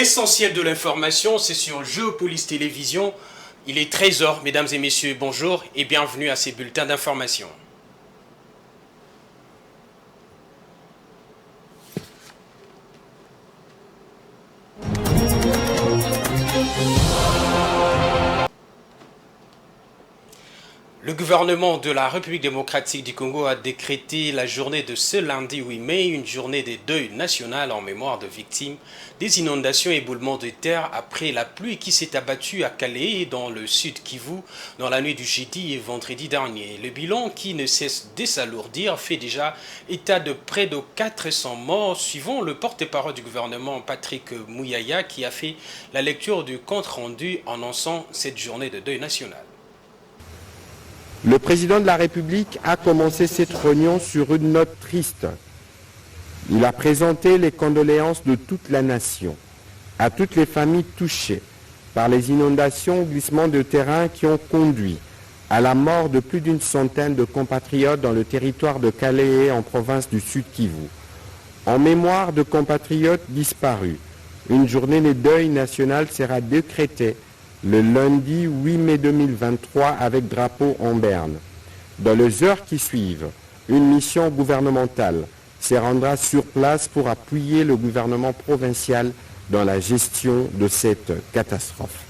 L'essentiel de l'information, c'est sur Géopolis Télévision. Il est 13h, mesdames et messieurs, bonjour et bienvenue à ces bulletins d'information. Le gouvernement de la République démocratique du Congo a décrété la journée de ce lundi 8 mai une journée de deuil national en mémoire de victimes des inondations et éboulements de terre après la pluie qui s'est abattue à Calais dans le sud Kivu dans la nuit du jeudi et vendredi dernier. Le bilan qui ne cesse de s'alourdir fait déjà état de près de 400 morts suivant le porte-parole du gouvernement Patrick Muyaya qui a fait la lecture du compte rendu annonçant cette journée de deuil national. Le président de la République a commencé cette réunion sur une note triste. Il a présenté les condoléances de toute la nation à toutes les familles touchées par les inondations ou glissements de terrain qui ont conduit à la mort de plus d'une centaine de compatriotes dans le territoire de Calais en province du Sud Kivu. En mémoire de compatriotes disparus, une journée de deuil national sera décrétée le lundi 8 mai 2023 avec drapeau en berne. Dans les heures qui suivent, une mission gouvernementale se rendra sur place pour appuyer le gouvernement provincial dans la gestion de cette catastrophe.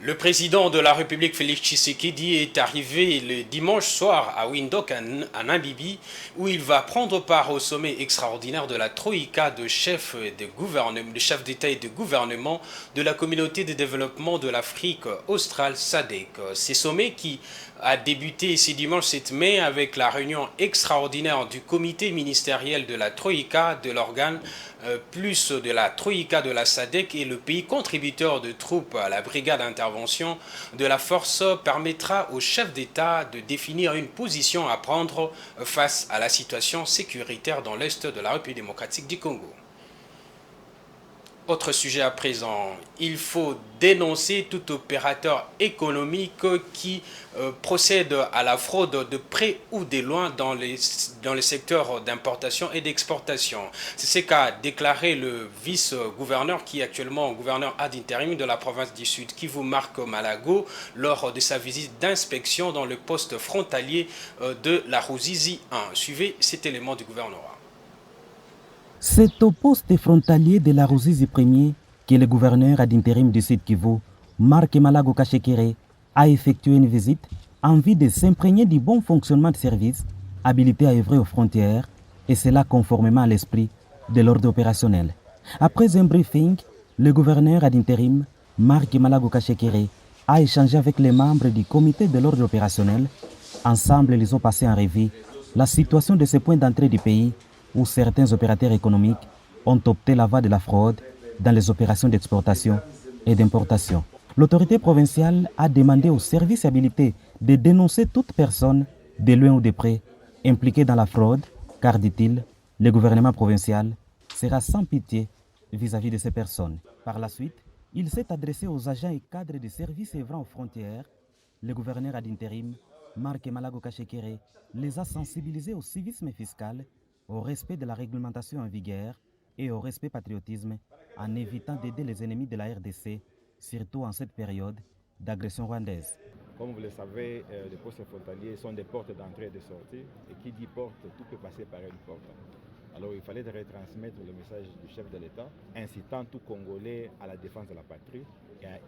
Le président de la République, Félix Tshisekedi, est arrivé le dimanche soir à Windhoek, en Namibie, où il va prendre part au sommet extraordinaire de la Troïka de chefs d'État et de gouvernement de la communauté de développement de l'Afrique australe SADC. Ces sommets qui a débuté ce dimanche 7 mai avec la réunion extraordinaire du comité ministériel de la Troïka, de l'organe plus de la Troïka de la SADC et le pays contributeur de troupes à la brigade d'intervention de la force permettra aux chefs d'État de définir une position à prendre face à la situation sécuritaire dans l'Est de la République démocratique du Congo. Autre sujet à présent, il faut dénoncer tout opérateur économique qui procède à la fraude de près ou de loin dans les secteurs d'importation et d'exportation. C'est ce qu'a déclaré le vice-gouverneur qui est actuellement gouverneur ad interim de la province du Sud, Kivu, Marc Malago, lors de sa visite d'inspection dans le poste frontalier de la Ruzizi 1. Suivez cet élément du gouvernorat. C'est au poste frontalier de la Ruzizi 1er que le gouverneur ad interim du Sud Kivu, Marc Malago Kashekere, a effectué une visite en vue de s'imprégner du bon fonctionnement de services habilités à œuvrer aux frontières, et cela conformément à l'esprit de l'ordre opérationnel. Après un briefing, le gouverneur ad interim, Marc Malago Kashekere, a échangé avec les membres du comité de l'ordre opérationnel. Ensemble, ils ont passé en revue la situation de ces points d'entrée du pays où certains opérateurs économiques ont opté la voie de la fraude dans les opérations d'exportation et d'importation. L'autorité provinciale a demandé aux services habilités de dénoncer toute personne, de loin ou de près, impliquée dans la fraude, car, dit-il, le gouvernement provincial sera sans pitié vis-à-vis de ces personnes. Par la suite, il s'est adressé aux agents et cadres des services œuvrant aux frontières. Le gouverneur ad interim, Marc Malago Kashekere, les a sensibilisés au civisme fiscal, au respect de la réglementation en vigueur et au respect patriotisme en évitant d'aider les ennemis de la RDC, surtout en cette période d'agression rwandaise. Comme vous le savez, les postes frontaliers sont des portes d'entrée et de sortie, et qui dit porte, tout peut passer par une porte. Alors il fallait retransmettre le message du chef de l'État, incitant tout Congolais à la défense de la patrie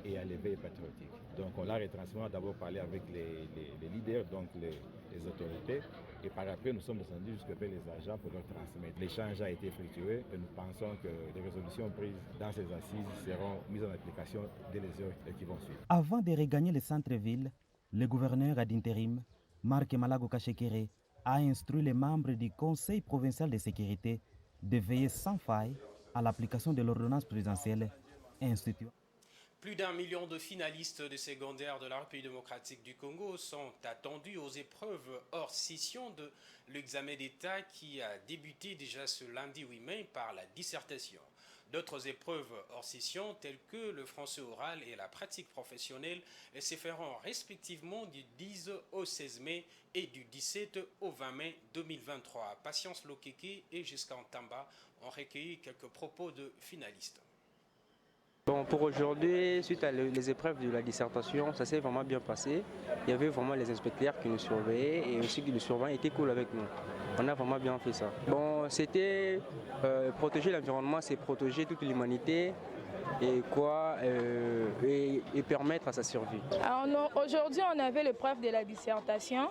et à l'éveil patriotique. Donc on l'a retransmis, on a d'abord parlé avec les leaders, donc les autorités, et par après nous sommes descendus jusqu'à vers les agents pour leur transmettre. L'échange a été effectué et nous pensons que les résolutions prises dans ces assises seront mises en application dès les heures qui vont suivre. Avant de regagner le centre-ville, le gouverneur ad interim, Marc Malago Kashekere, a instruit les membres du Conseil provincial de sécurité de veiller sans faille à l'application de l'ordonnance présidentielle instituée. Plus d'1 million de finalistes de secondaire de la République démocratique du Congo sont attendus aux épreuves hors session de l'examen d'État qui a débuté déjà ce lundi 8 mai par la dissertation. D'autres épreuves hors session telles que le français oral et la pratique professionnelle se feront respectivement du 10 au 16 mai et du 17 au 20 mai 2023. Patience Lokeke et Giscard Tamba ont recueilli quelques propos de finalistes. Bon, pour aujourd'hui, suite à les épreuves de la dissertation, ça s'est vraiment bien passé. Il y avait vraiment les inspecteurs qui nous surveillaient et aussi le surveillant était cool avec nous. On a vraiment bien fait ça. Bon, c'était protéger l'environnement, c'est protéger toute l'humanité et permettre à sa survie. Aujourd'hui, on avait l'épreuve de la dissertation.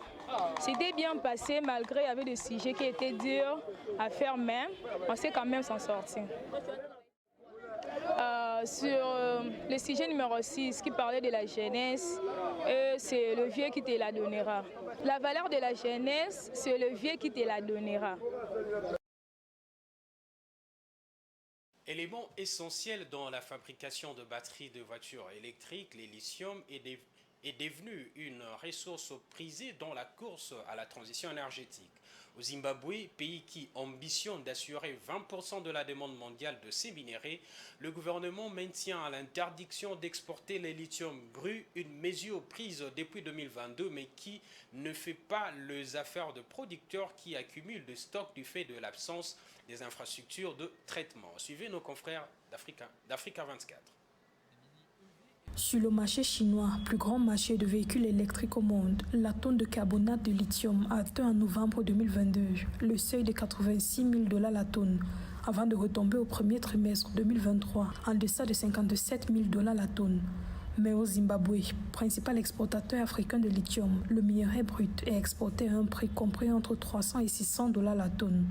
C'était bien passé malgré il y avait des sujets qui étaient durs à faire même. On s'est quand même s'en sortir. Sur le sujet numéro 6 qui parlait de la jeunesse, c'est le vieux qui te la donnera. La valeur de la jeunesse, c'est le vieux qui te la donnera. Élément essentiel dans la fabrication de batteries de voitures électriques, le lithium est devenu une ressource prisée dans la course à la transition énergétique. Au Zimbabwe, pays qui ambitionne d'assurer 20% de la demande mondiale de ces minéraux, le gouvernement maintient l'interdiction d'exporter le lithium brut, une mesure prise depuis 2022 mais qui ne fait pas les affaires de producteurs qui accumulent des stocks du fait de l'absence des infrastructures de traitement. Suivez nos confrères d'Africa 24. Sur le marché chinois, plus grand marché de véhicules électriques au monde, la tonne de carbonate de lithium a atteint en novembre 2022 le seuil de $86 000 la tonne, avant de retomber au premier trimestre 2023 en deçà de $57 000 la tonne. Mais au Zimbabwe, principal exportateur africain de lithium, le minerai brut est exporté à un prix compris entre $300 et $600 la tonne.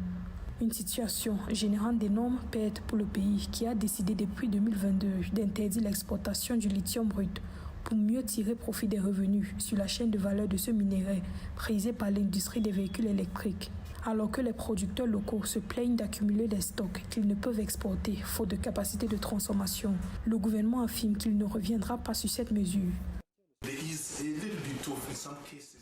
Une situation générant d'énormes pertes pour le pays qui a décidé depuis 2022 d'interdire l'exportation du lithium brut pour mieux tirer profit des revenus sur la chaîne de valeur de ce minerai prisé par l'industrie des véhicules électriques. Alors que les producteurs locaux se plaignent d'accumuler des stocks qu'ils ne peuvent exporter faute de capacité de transformation, le gouvernement affirme qu'il ne reviendra pas sur cette mesure.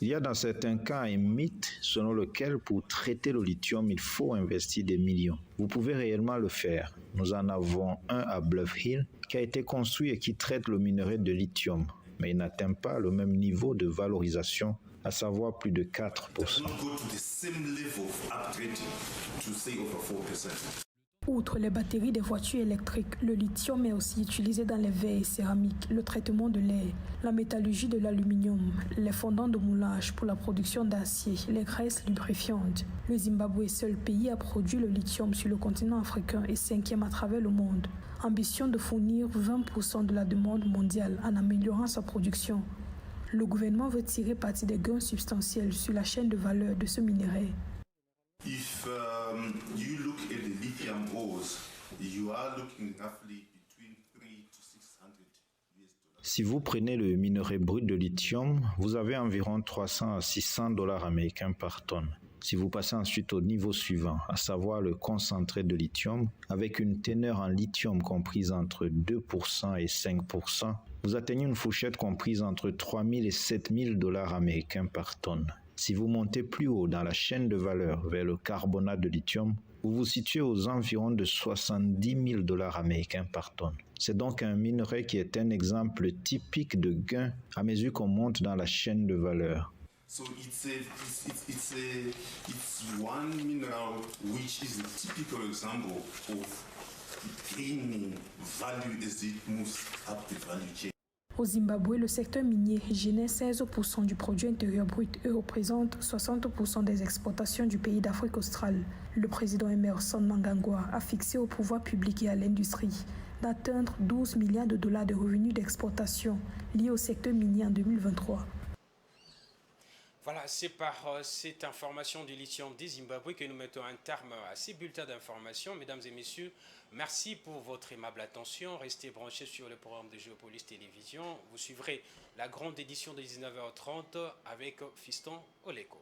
Il y a dans certains cas un mythe selon lequel pour traiter le lithium, il faut investir des millions. Vous pouvez réellement le faire. Nous en avons un à Bluff Hill qui a été construit et qui traite le minerai de lithium, mais il n'atteint pas le même niveau de valorisation, à savoir plus de 4%. Outre les batteries des voitures électriques, le lithium est aussi utilisé dans les verres et céramiques, le traitement de l'air, la métallurgie de l'aluminium, les fondants de moulage pour la production d'acier, les graisses lubrifiantes. Le Zimbabwe, seul pays à produire le lithium sur le continent africain et 5e à travers le monde. Ambition de fournir 20% de la demande mondiale en améliorant sa production. Le gouvernement veut tirer parti des gains substantiels sur la chaîne de valeur de ce minerai. If you look at the lithium ores, you are looking roughly between 300 to 600 US$. Si vous prenez le minerai brut de lithium, vous avez environ 300 à 600 $ américains par tonne. Si vous passez ensuite au niveau suivant, à savoir le concentré de lithium, avec une teneur en lithium comprise entre 2% et 5%, vous atteignez une fourchette comprise entre 3 000 et 7 000 $ américains par tonne. Si vous montez plus haut dans la chaîne de valeur vers le carbonate de lithium, vous vous situez aux environs de 70 000 $ américains par tonne. C'est donc un minerai qui est un exemple typique de gain à mesure qu'on monte dans la chaîne de valeur. So it's one mineral which is a typical example of gaining value as it moves up the value chain. Au Zimbabwe, le secteur minier génère 16% du produit intérieur brut et représente 60% des exportations du pays d'Afrique australe. Le président Emmerson Mnangagwa a fixé au pouvoir public et à l'industrie d'atteindre 12 milliards de dollars de revenus d'exportation liés au secteur minier en 2023. Voilà, c'est par cette information du lithium des Zimbabwe que nous mettons un terme à ces bulletins d'information. Mesdames et messieurs, merci pour votre aimable attention. Restez branchés sur le programme de Géopolis Télévision. Vous suivrez la grande édition de 19h30 avec Fiston Oleko.